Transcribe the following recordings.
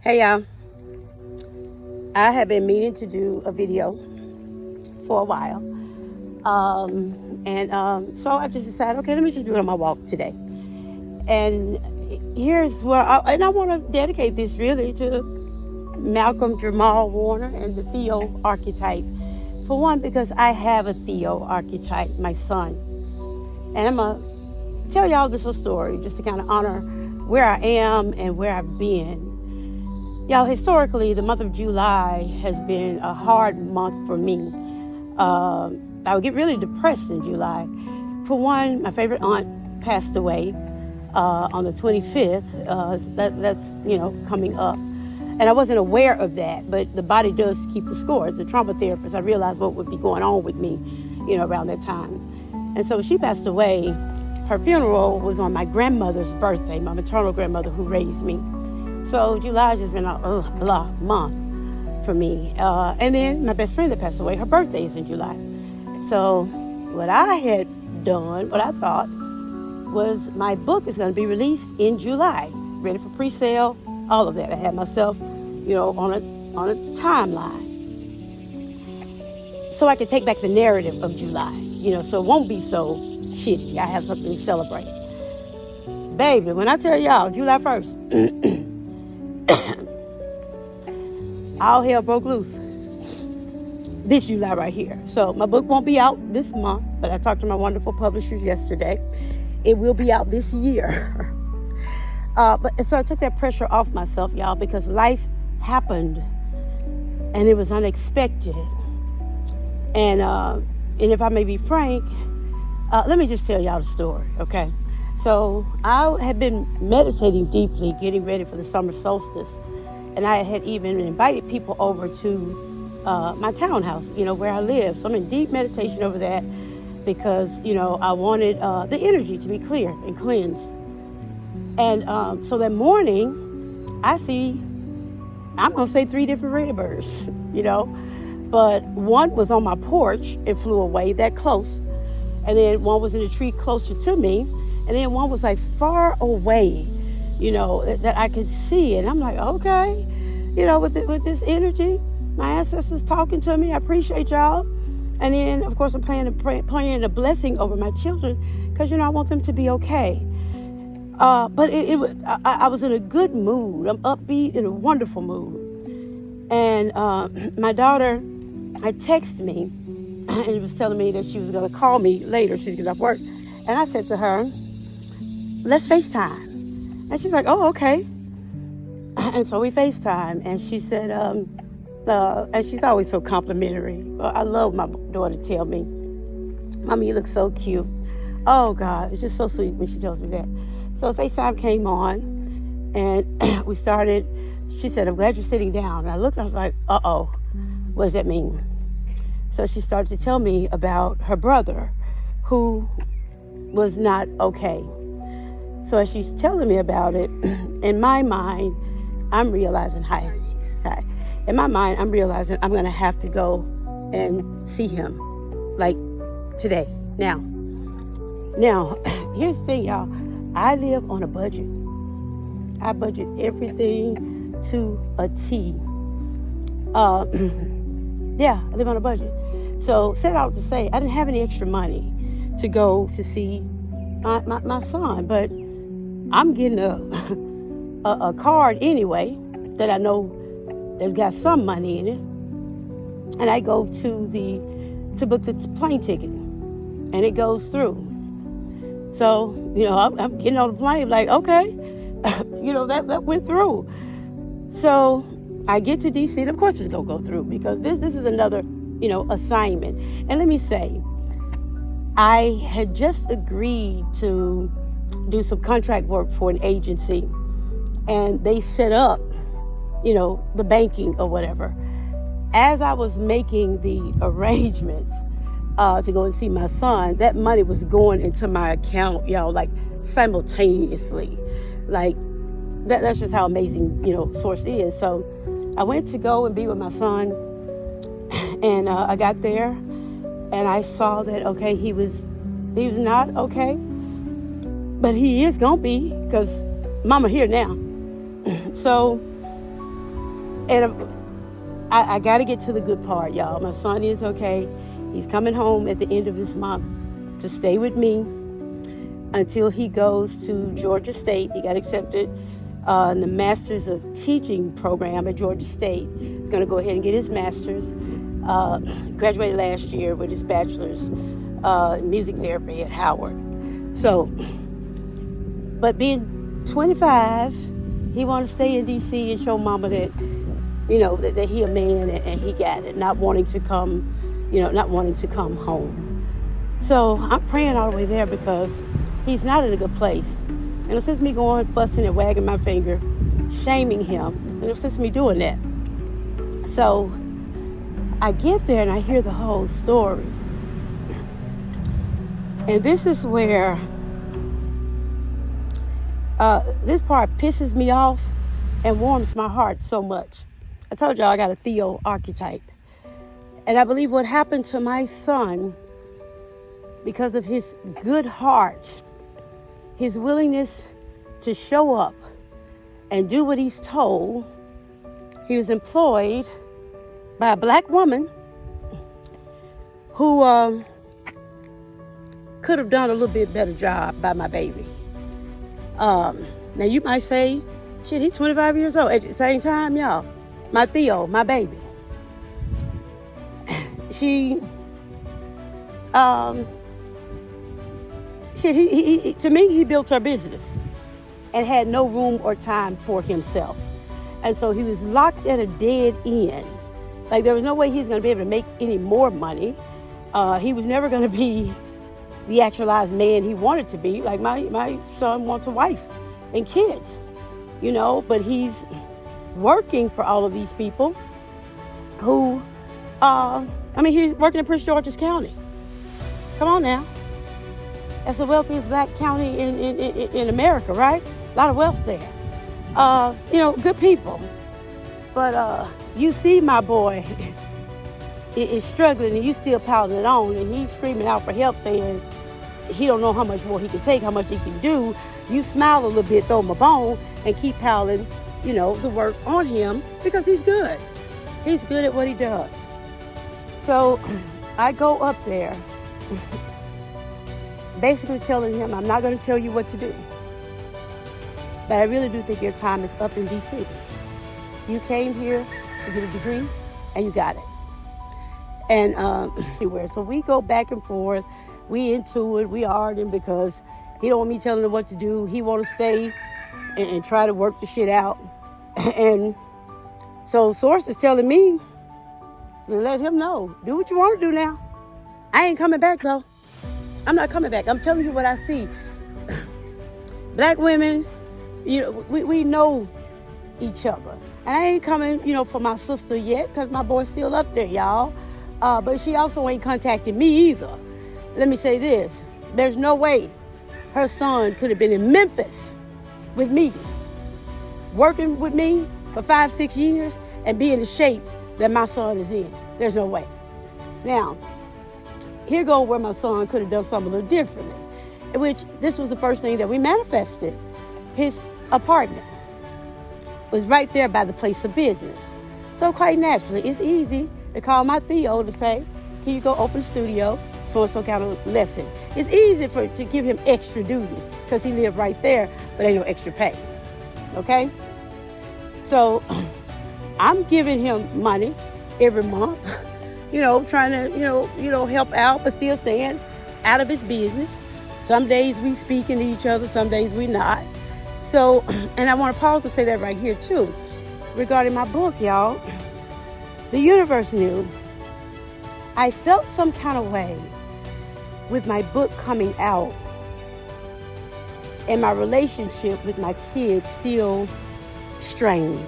Hey y'all, I have been meaning to do a video for a while, so I just decided, okay, let me just do it on my walk today. And here's where I want to dedicate this really to Malcolm Jamal Warner and the Theo archetype. For one, because I have a Theo archetype, my son, and I'm gonna tell y'all this little story just to kind of honor where I am and where I've been. Y'all, historically, the month of July has been a hard month for me. I would get really depressed in July. For one, my favorite aunt passed away on the 25th. That's coming up. And I wasn't aware of that, but the body does keep the score. As a trauma therapist, I realized what would be going on with me, around that time. And so she passed away. Her funeral was on my grandmother's birthday, my maternal grandmother who raised me. So July has just been a blah month for me. And then my best friend that passed away, her birthday is in July. So what I had done, what I thought, was my book is going to be released in July, ready for pre-sale, all of that. I had myself, on a timeline, so I could take back the narrative of July, so it won't be so shitty. I have something to celebrate. Baby, when I tell y'all, July 1st, all hell broke loose this July right here. So my book won't be out this month, but I talked to my wonderful publishers yesterday. It will be out this year. So I took that pressure off myself, y'all, because life happened and it was unexpected. And if I may be frank, let me just tell y'all the story, okay? So I had been meditating deeply, getting ready for the summer solstice. And I had even invited people over to my townhouse, where I live. So I'm in deep meditation over that because, I wanted the energy to be clear and cleansed. And so that morning, I see, I'm going to say 3 different red birds, But one was on my porch and flew away that close. And then one was in a tree closer to me. And then one was like far away, that I could see. And I'm like, okay, with this energy, my ancestors talking to me. I appreciate y'all. And then, of course, I'm praying a blessing over my children because, I want them to be okay. But I was in a good mood. I'm upbeat, in a wonderful mood. And my daughter had texted me and was telling me that she was going to call me later. She's getting off work. And I said to her, let's FaceTime. And she's like, oh, okay. And so we FaceTime. And she said, and she's always so complimentary. I love my daughter to tell me, Mommy, you look so cute. Oh, God, it's just so sweet when she tells me that. So FaceTime came on, and we started. She said, I'm glad you're sitting down. And I looked, I was like, uh-oh, what does that mean? So she started to tell me about her brother, who was not okay. So as she's telling me about it, in my mind, I'm realizing, in my mind, I'm realizing I'm going to have to go and see him, like today, now. Now, here's the thing, y'all. I live on a budget. I budget everything to a T. Yeah, I live on a budget. So set out to say, I didn't have any extra money to go to see my son, but I'm getting a card anyway that I know that's got some money in it, and I go to book the plane ticket, and it goes through. So I'm getting on the plane like, okay, that went through. So I get to DC, and of course it's gonna go through because this is another assignment. And let me say, I had just agreed to do some contract work for an agency, and they set up, the banking or whatever. As I was making the arrangements to go and see my son, that money was going into my account, y'all, like simultaneously. Like that's just how amazing, Source is. So I went to go and be with my son, and I got there, and I saw that, okay, he was not okay, but he is gonna be, because Mama here now. So And I got to get to the good part, y'all. My son is okay. He's coming home at the end of this month to stay with me until he goes to Georgia State. He got accepted in the Masters of Teaching program at Georgia State. He's going to go ahead and get his master's. Graduated last year with his bachelor's in music therapy at Howard. So, but being 25, he wanted to stay in D.C. and show mama that, that he a man and he got it, not wanting to come home. So I'm praying all the way there because he's not in a good place. And it says me going, fussing and wagging my finger, shaming him. And it says me doing that. So I get there and I hear the whole story. And this is where this part pisses me off and warms my heart so much. I told y'all I got a Theo archetype. And I believe what happened to my son, because of his good heart, his willingness to show up and do what he's told, he was employed by a black woman who could have done a little bit better job by my baby. Now you might say, shit, he's 25 years old. At the same time, y'all, my Theo, my baby, he to me, he built her business and had no room or time for himself. And so he was locked at a dead end. Like, there was no way he was going to be able to make any more money. He was never going to be the actualized man he wanted to be. Like, my son wants a wife and kids, but he's working for all of these people who, he's working in Prince George's County. Come on now. That's the wealthiest black county in America, right? A lot of wealth there. Good people. But you see my boy is struggling and you still piling it on, and he's screaming out for help saying he don't know how much more he can take, how much he can do. You smile a little bit, throw him a bone, and keep piling, the work on him because he's good. He's good at what he does. So I go up there basically telling him, I'm not going to tell you what to do, but I really do think your time is up in D.C. You came here to get a degree, and you got it. And so we go back and forth. We into it. We arguing because he don't want me telling him what to do. He want to stay and try to work the shit out. And so Source is telling me to let him know, do what you want to do now. I ain't coming back, though. I'm not coming back. I'm telling you what I see. Black women, we know each other. And I ain't coming, for my sister yet because my boy's still up there, y'all. But she also ain't contacted me either. Let me say this. There's no way her son could have been in Memphis with me, working with me for 5-6 years and be in the shape that my son is in. There's no way. Now, here go where my son could have done something a little differently, which this was the first thing that we manifested. His apartment was right there by the place of business. So quite naturally, it's easy to call my Theo to say, can you go open the studio, so-and-so kind of lesson. It's easy to give him extra duties because he lived right there, but ain't no extra pay. Okay? So I'm giving him money every month, trying to, help out, but still staying out of his business. Some days we speaking to each other, some days we not. So, and I want to pause to say that right here too, regarding my book, y'all. The universe knew. I felt some kind of way with my book coming out and my relationship with my kids still strained.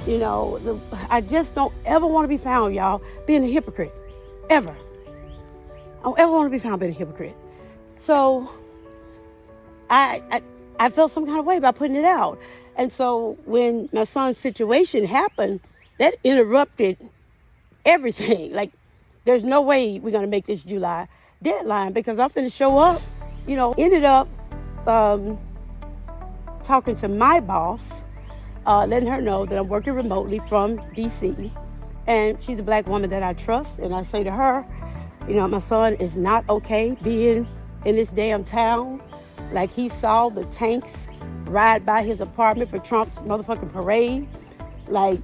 I just don't ever want to be found, y'all, being a hypocrite. Ever. I don't ever want to be found being a hypocrite. So I felt some kind of way about putting it out. And so when my son's situation happened, that interrupted everything. Like, there's no way we're going to make this July deadline because I'm finna show up. Ended up talking to my boss letting her know that I'm working remotely from DC. And she's a black woman that I trust. And I say to her, my son is not okay being in this damn town. Like, he saw the tanks ride by his apartment for Trump's motherfucking parade. Like,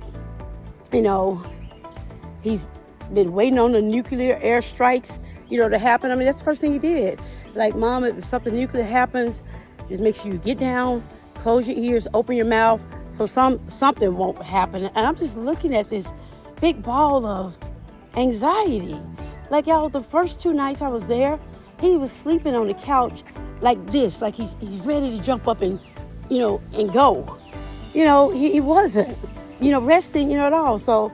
he's been waiting on the nuclear airstrikes, to happen. I mean, that's the first thing he did. Like, Mom, if something nuclear happens, just make sure you get down, close your ears, open your mouth, so something won't happen. And I'm just looking at this big ball of anxiety. Like, y'all, the first 2 nights I was there, he was sleeping on the couch like this, like he's ready to jump up and, and go. He wasn't, resting, at all. So,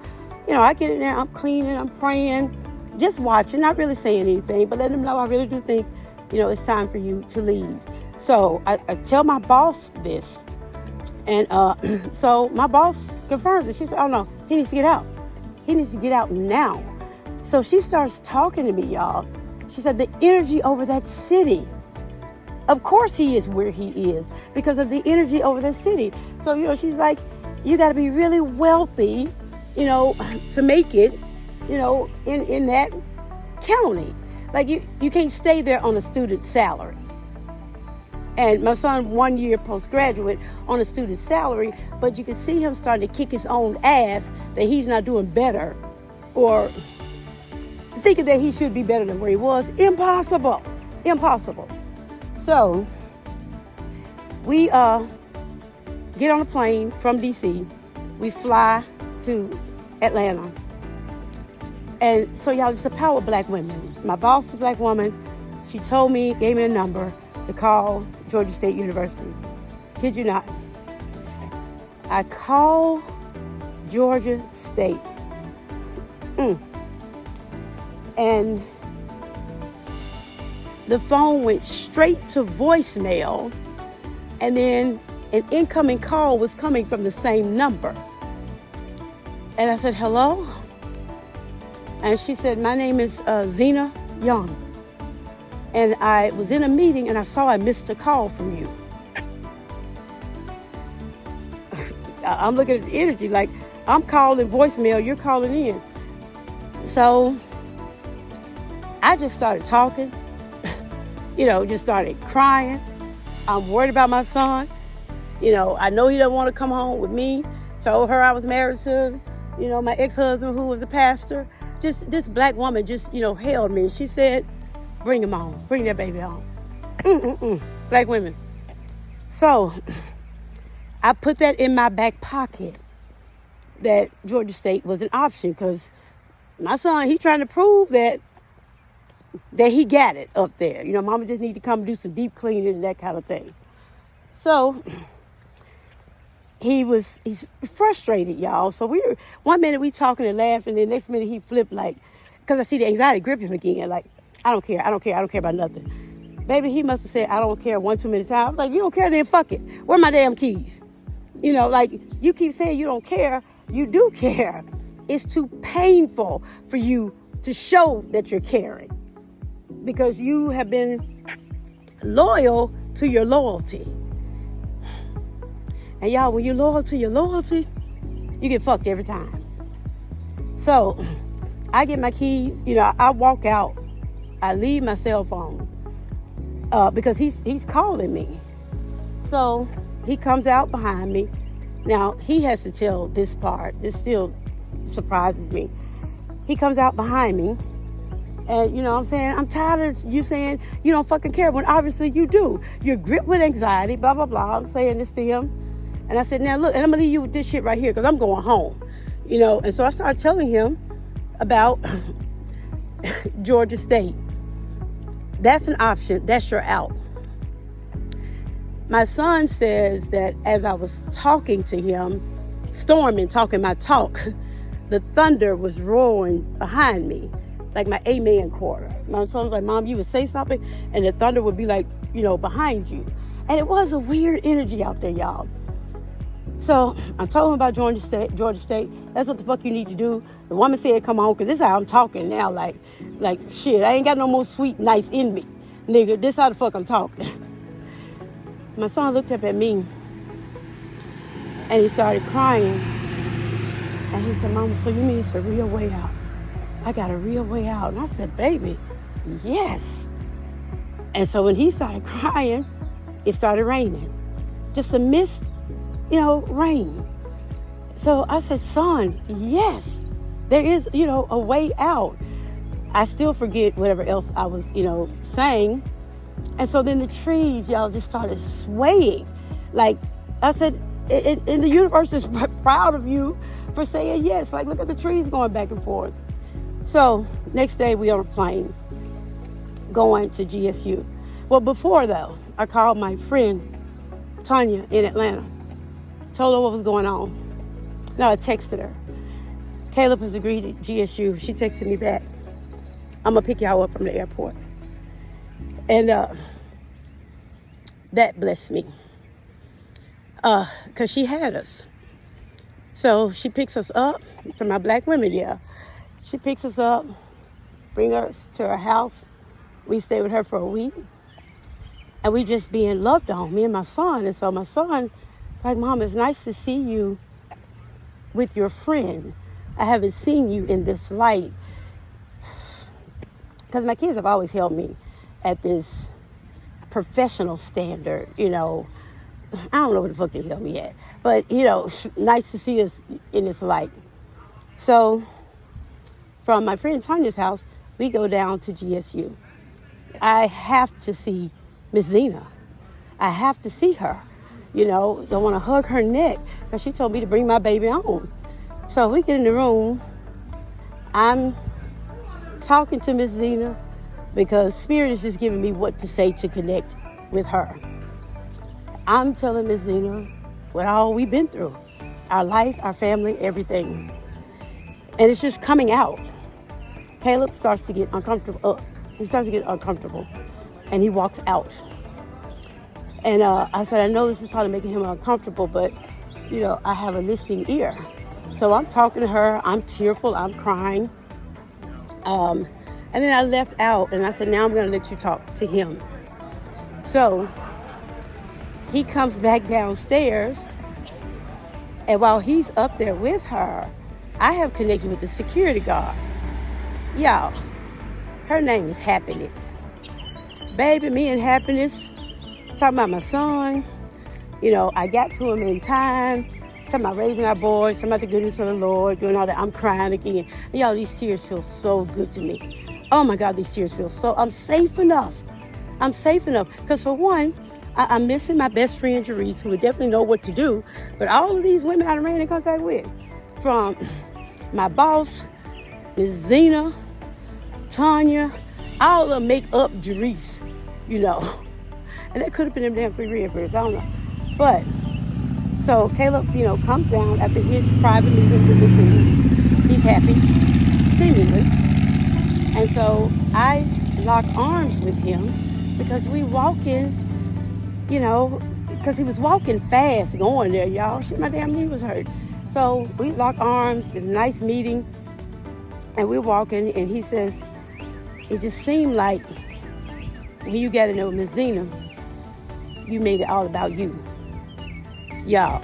I get in there, I'm cleaning, I'm praying, just watching, not really saying anything, but letting him know I really do think, it's time for you to leave. So I tell my boss this. And so my boss confirms it. She said, oh no, he needs to get out. He needs to get out now. So she starts talking to me, y'all. She said, the energy over that city. Of course he is where he is because of the energy over the city. So, she's like, you got to be really wealthy, to make it, in that county. Like, you can't stay there on a student salary. And my son, 1 year postgraduate on a student salary, but you can see him starting to kick his own ass that he's not doing better or thinking that he should be better than where he was. Impossible. So we get on a plane from DC. We fly to Atlanta. And so, y'all, it's the power of black women. My boss is a black woman. She told me, gave me a number to call Georgia State University. Kid you not. I call Georgia State. And the phone went straight to voicemail, and then an incoming call was coming from the same number. And I said, hello? And she said, my name is Zena Young. And I was in a meeting and I saw I missed a call from you. I'm looking at the energy like I'm calling voicemail, you're calling in. So I just started talking, just started crying. I'm worried about my son. I know he doesn't want to come home with me. Told her I was married to, my ex-husband who was a pastor. Just this black woman just, held me. She said, bring him on. Bring that baby on. Black women. So I put that in my back pocket that Georgia State was an option because my son, he trying to prove that he got it up there. Mama just need to come do some deep cleaning and that kind of thing. So he's frustrated, y'all. So one minute we talking and laughing, and the next minute he flipped because I see the anxiety grip him again. Like, I don't care about nothing. Baby, he must have said, I don't care one too many times. I was like, you don't care, then fuck it. Where are my damn keys? You keep saying you don't care. You do care. It's too painful for you to show that you're caring because you have been loyal to your loyalty. And y'all, when you're loyal to your loyalty, you get fucked every time. So I get my keys, I walk out, I leave my cell phone because he's calling me. So he comes out behind me. Now he has to tell this part. This still surprises me. He comes out behind me and I'm saying, I'm tired of you saying you don't fucking care when obviously you do. You're gripped with anxiety, blah, blah, blah. I'm saying this to him. And I said, now look, and I'm gonna leave you with this shit right here because I'm going home, And so I started telling him about Georgia State. That's an option. That's your out. My son says that as I was talking to him, storming, talking my talk, the thunder was roaring behind me, like my amen quarter. My son was like, Mom, you would say something, and the thunder would be like, behind you. And it was a weird energy out there, y'all. So I told him about Georgia State. That's what the fuck you need to do. The woman said, come on, because this is how I'm talking now. Like shit, I ain't got no more sweet, nice in me. Nigga, this how the fuck I'm talking. My son looked up at me And he started crying. And he said, Mama, so you mean it's a real way out? I got a real way out. And I said, baby, yes. And so when he started crying, it started raining. Just a mist, rain. So I said, son, yes, there is, a way out. I still forget whatever else I was, saying. And so then the trees, y'all, just started swaying. Like I said, and the universe is proud of you for saying yes. Like, look at the trees going back and forth. So next day we on a plane going to GSU. Well, before though, I called my friend Tanya in Atlanta. Told her what was going on. No, I texted her. Kaleb has agreed to GSU. She texted me back. I'm going to pick y'all up from the airport. And that blessed me. Because she had us. So she picks us up. To my black women, yeah. She picks us up, bring us to her house. We stay with her for a week. And we just being loved on, me and my son. And so my son, like, Mom, it's nice to see you with your friend. I haven't seen you in this light. Because my kids have always held me at this professional standard, I don't know what the fuck they held me at. But, nice to see us in this light. So from my friend Tanya's house, we go down to GSU. I have to see Miss Zena. I have to see her. I want to hug her neck because she told me to bring my baby on. So we get in the room. I'm talking to Miss Zena because Spirit is just giving me what to say to connect with her. I'm telling Miss Zena what all we've been through. Our life, our family, everything. And it's just coming out. Kaleb starts to get uncomfortable. He starts to get uncomfortable. And he walks out. And I said, I know this is probably making him uncomfortable, but, I have a listening ear. So I'm talking to her. I'm tearful. I'm crying. And then I left out and I said, now I'm going to let you talk to him. So he comes back downstairs. And while he's up there with her, I have connected with the security guard. Y'all, her name is Happiness. Baby, me and Happiness, talking about my son. I got to him in time. Talking about raising our boys, talking about the goodness of the Lord, doing all that. I'm crying again. And y'all, these tears feel so good to me. Oh my God, these tears feel so, I'm safe enough. Because for one, I'm missing my best friend, Jerice, who would definitely know what to do. But all of these women I ran in contact with, from my boss, Miss Zena, Tanya, all of them make up Jerice, And that could have been them damn free reappears, I don't know. But, so Kaleb, comes down after his private meeting with Miss Zena. He's happy, seemingly. And so I lock arms with him because we walking, because he was walking fast going there, y'all. Shit, my damn knee was hurt. So we lock arms. It's a nice meeting. And we're walking, and he says, it just seemed like when you got to know Miss Zena, you made it all about you. Y'all.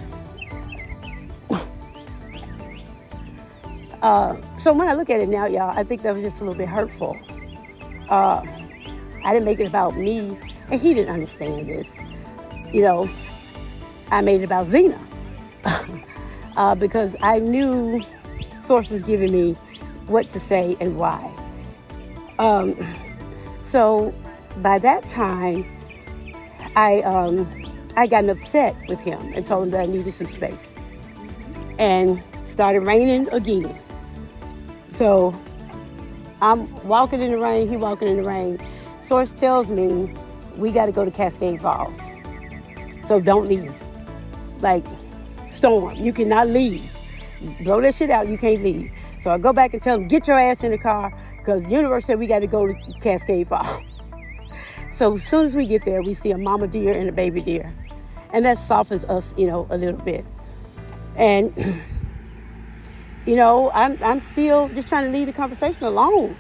So when I look at it now, y'all, I think that was just a little bit hurtful. I didn't make it about me, and he didn't understand this. I made it about Zena. Because I knew Source was giving me what to say and why. So by that time, I got upset with him and told him that I needed some space. And started raining again. So I'm walking in the rain, he walking in the rain. Source tells me we got to go to Cascade Falls. So don't leave. Like, storm, you cannot leave. Blow that shit out, you can't leave. So I go back and tell him, get your ass in the car, because the universe said we got to go to Cascade Falls. So as soon as we get there, we see a mama deer and a baby deer. And that softens us, a little bit. And, I'm still just trying to leave the conversation alone.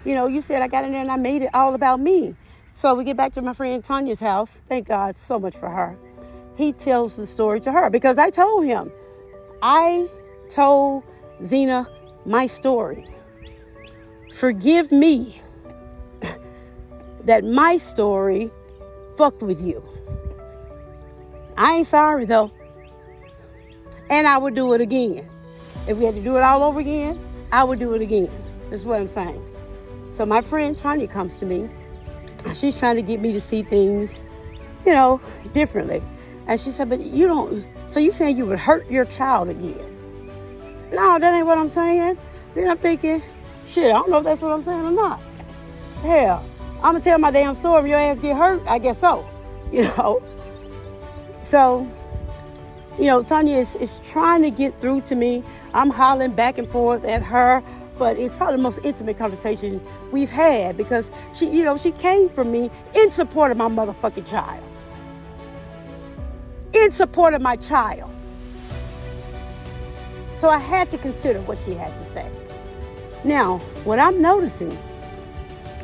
You said I got in there and I made it all about me. So we get back to my friend Tanya's house. Thank God so much for her. he tells the story to her because I told him. I told Zena my story. Forgive me that my story fucked with you. I ain't sorry though. And I would do it again. If we had to do it all over again, I would do it again. That's what I'm saying. So my friend Tanya comes to me. She's trying to get me to see things, differently. And she said, but you don't, so you saying you would hurt your child again? No, that ain't what I'm saying. Then I'm thinking, shit, I don't know if that's what I'm saying or not. Hell, I'm going to tell my damn story. If your ass get hurt, I guess so. So, Tanya is trying to get through to me. I'm hollering back and forth at her, but it's probably the most intimate conversation we've had because she came from me in support of my motherfucking child. In support of my child. So I had to consider what she had to say. Now, what I'm noticing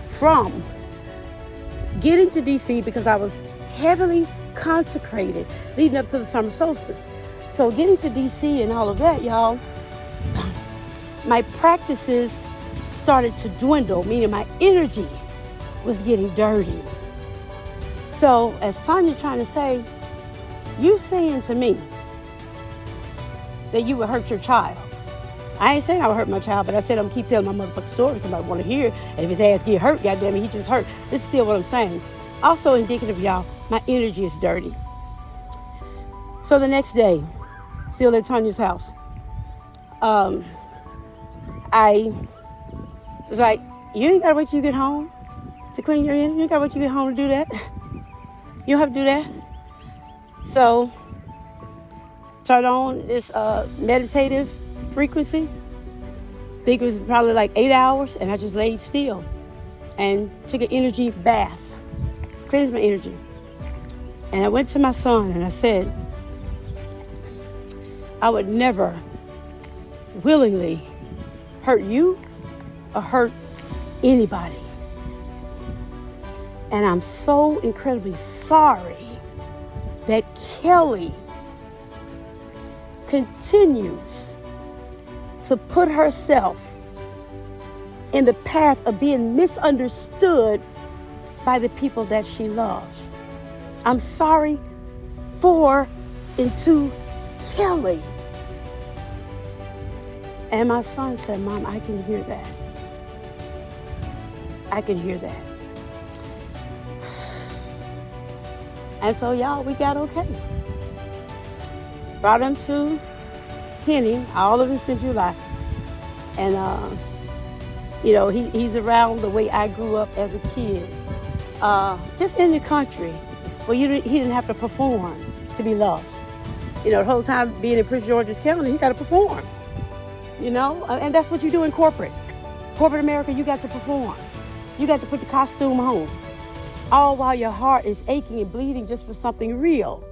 from getting to DC, because I was heavily consecrated leading up to the summer solstice. So getting to DC and all of that, y'all, my practices started to dwindle, meaning my energy was getting dirty. So as Tanya trying to say, you saying to me that you would hurt your child. I ain't saying I would hurt my child, but I said I'm going to keep telling my motherfucking story. Somebody want to hear. And if his ass get hurt, goddamn it, he just hurt. This is still what I'm saying. Also indicative, y'all, my energy is dirty. So the next day, still at Tanya's house, I was like, you ain't got to wait till you get home to clean your energy. You ain't got to wait till you get home to do that. You don't have to do that. So, turn on this meditative frequency. I think it was probably like 8 hours, and I just laid still and took an energy bath, cleansed my energy. And I went to my son and I said, I would never willingly hurt you or hurt anybody. And I'm so incredibly sorry that Kelly continues to put herself in the path of being misunderstood by the people that she loves. I'm sorry for and to Kelly. And my son said, Mom, I can hear that. I can hear that. And so, y'all, we got okay. Brought him to Henny, all of this in July. And, he's around the way I grew up as a kid. Just in the country, where he didn't have to perform to be loved. The whole time being in Prince George's County, he got to perform. And that's what you do in corporate. Corporate America, you got to perform. You got to put the costume on. All while your heart is aching and bleeding just for something real.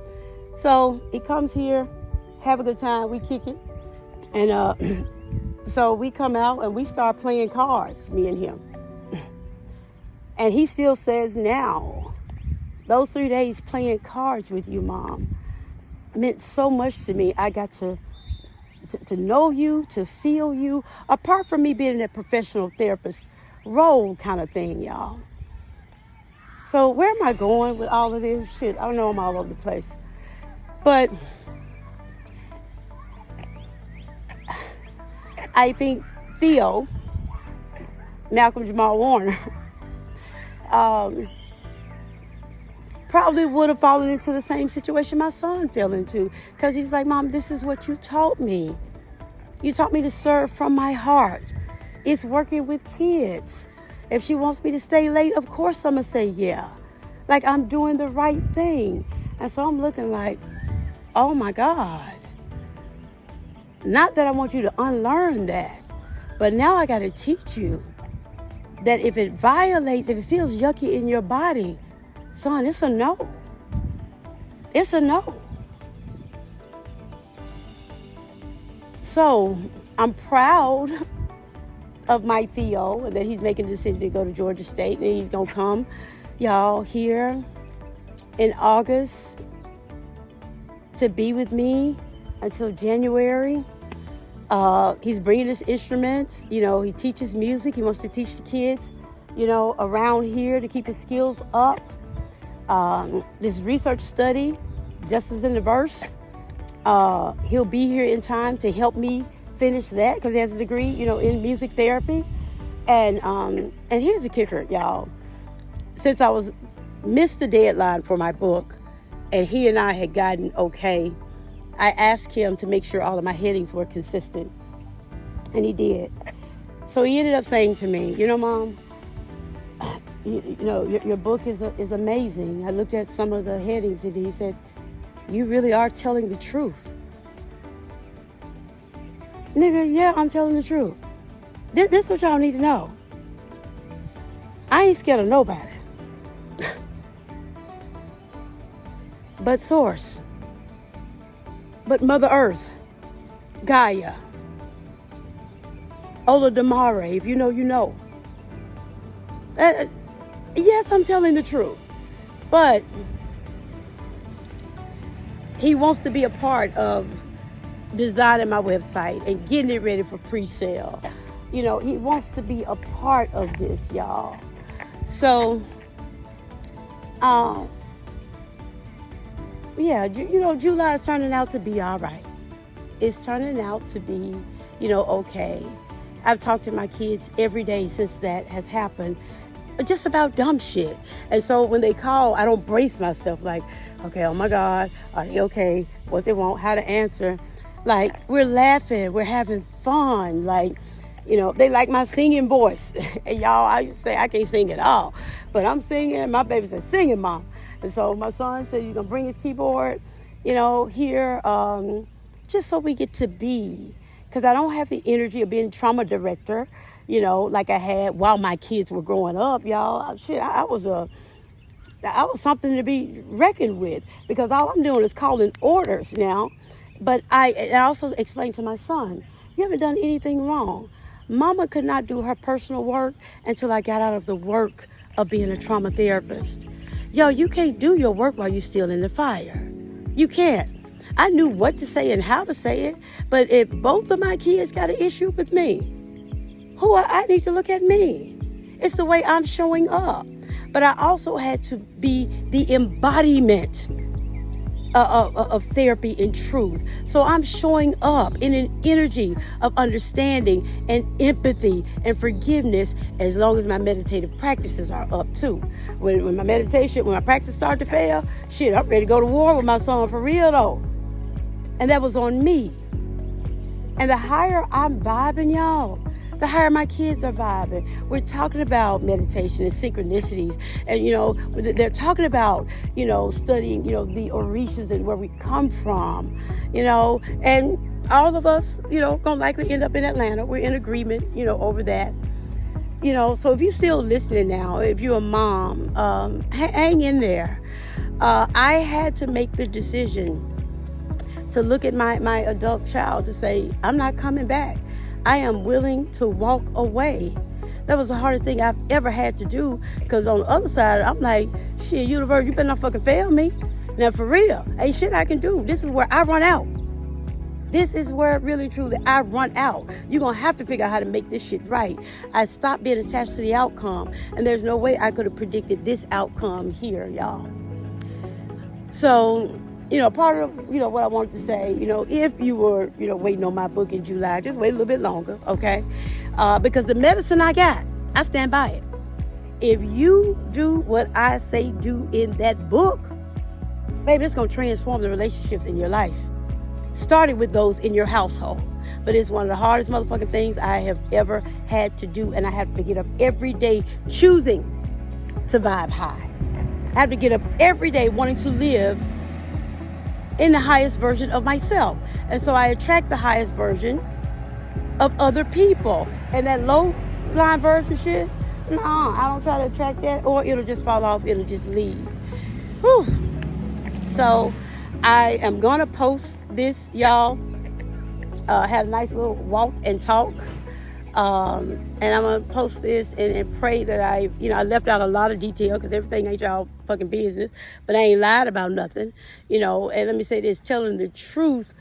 So he comes here, have a good time, we kick it. And so we come out and we start playing cards, me and him. And he still says now, those 3 days playing cards with you, Mom, meant so much to me. I got to know you, to feel you, apart from me being a professional therapist role kind of thing, y'all. So where am I going with all of this? Shit, I don't know, I'm all over the place. But I think Theo, Malcolm Jamal Warner, probably would have fallen into the same situation my son fell into. Because he's like, Mom, this is what you taught me. You taught me to serve from my heart. It's working with kids. If she wants me to stay late, of course I'm going to say yeah. Like I'm doing the right thing. And so I'm looking like, oh my God. Not that I want you to unlearn that, but now I got to teach you that if it violates, if it feels yucky in your body, son, it's a no. It's a no. So I'm proud of my Theo and that he's making the decision to go to Georgia State, and he's going to come, y'all, here in August to be with me until January. He's bringing his instruments. You know, he teaches music. He wants to teach the kids, you know, around here to keep his skills up. This research study, Justice in the Verse, he'll be here in time to help me finish that because he has a degree, you know, in music therapy. And here's the kicker, y'all. Since I missed the deadline for my book, and he and I had gotten okay, I asked him to make sure all of my headings were consistent, and he did. So he ended up saying to me, you know, Mom, you know, your book is amazing. I looked at some of the headings, and he said, you really are telling the truth. Nigga, yeah, I'm telling the truth. This is what y'all need to know. I ain't scared of nobody. But Source. But Mother Earth. Gaia. Ola Damare, if you know, you know. Yes, I'm telling the truth. But he wants to be a part of designing my website and getting it ready for pre-sale. You know, he wants to be a part of this, y'all. So, yeah, you know, July is turning out to be all right. It's turning out to be, you know, okay. I've talked to my kids every day since that has happened, just about dumb shit. And so when they call, I don't brace myself like, okay, oh my God, are they okay? What they want, how to answer. Like, we're laughing, we're having fun. Like, you know, they like my singing voice. And y'all, I used to say I can't sing at all. But I'm singing, my baby said, sing it, Mom. And so my son said he's going to bring his keyboard, you know, here, just so we get to be. Because I don't have the energy of being trauma director, you know, like I had while my kids were growing up, y'all. Shit, I was something to be reckoned with. Because all I'm doing is calling orders now. But I also explained to my son, you haven't done anything wrong. Mama could not do her personal work until I got out of the work of being a trauma therapist. Yo, you can't do your work while you're still in the fire. You can't. I knew what to say and how to say it, but if both of my kids got an issue with me, I need to look at me. It's the way I'm showing up. But I also had to be the embodiment of therapy in truth. So I'm showing up in an energy of understanding and empathy and forgiveness, as long as my meditative practices are up too. When my practice started to fail, shit, I'm ready to go to war with my son for real though. And that was on me. And the higher I'm vibing, y'all, the higher my kids are vibing. We're talking about meditation and synchronicities. And, you know, they're talking about, you know, studying, you know, the Orishas and where we come from, you know. And all of us, you know, going to likely end up in Atlanta. We're in agreement, you know, over that. You know, so if you're still listening now, if you're a mom, hang in there. I had to make the decision to look at my adult child to say, I'm not coming back. I am willing to walk away. That was the hardest thing I've ever had to do, because on the other side, I'm like, shit, universe, you better not fucking fail me. Now, for real, ain't shit I can do. This is where I run out. This is where really, truly, I run out. You're going to have to figure out how to make this shit right. I stopped being attached to the outcome, and there's no way I could have predicted this outcome here, y'all. So, you know, part of, you know, what I wanted to say, you know, if you were, you know, waiting on my book in July, just wait a little bit longer, okay? Because the medicine I got, I stand by it. If you do what I say do in that book, baby, it's going to transform the relationships in your life. Starting with those in your household. But it's one of the hardest motherfucking things I have ever had to do. And I have to get up every day choosing to vibe high. I have to get up every day wanting to live in the highest version of myself. And so I attract the highest version of other people. And that low line version shit, no, I don't try to attract that, or it'll just fall off, it'll just leave. Whew. So I am gonna post this, y'all. Had a nice little walk and talk And I'm gonna post this and pray that I left out a lot of detail because everything ain't y'all fucking business, but I ain't lied about nothing, And let me say this: telling the truth,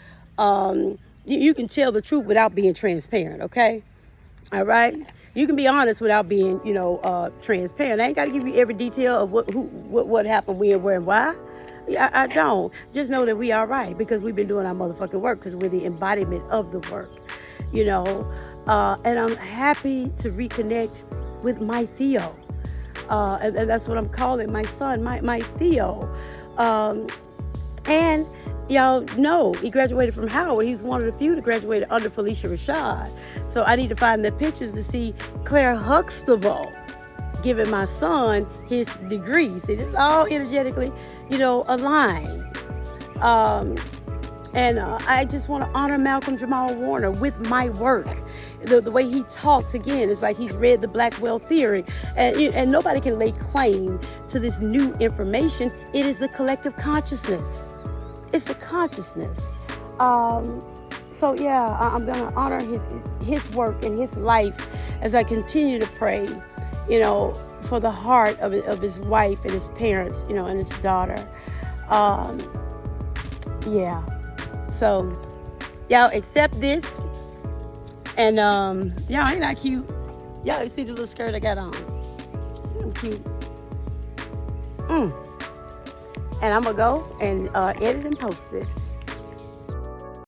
you can tell the truth without being transparent. Okay, all right. You can be honest without being, transparent. I ain't got to give you every detail of what happened, when, where, and why. I don't. Just know that we are right because we've been doing our motherfucking work because we're the embodiment of the work, And I'm happy to reconnect with my Theo. And that's what I'm calling my son, my Theo. And y'all know he graduated from Howard. He's one of the few to graduate under Felicia Rashad. So I need to find the pictures to see Theo Huxtable giving my son his degree. See, this is all energetically, aligned. And I just want to honor Malcolm Jamal Warner with my work. The way he talks, again, it's like he's read the Blackwell theory. And nobody can lay claim to this new information. It is the collective consciousness. It's a consciousness. So yeah, I'm going to honor his work and his life as I continue to pray, for the heart of his wife and his parents, and his daughter. Yeah. So y'all accept this. And y'all, ain't that cute? Y'all see the little skirt I got on? I'm cute. And I'm going to go and edit and post this.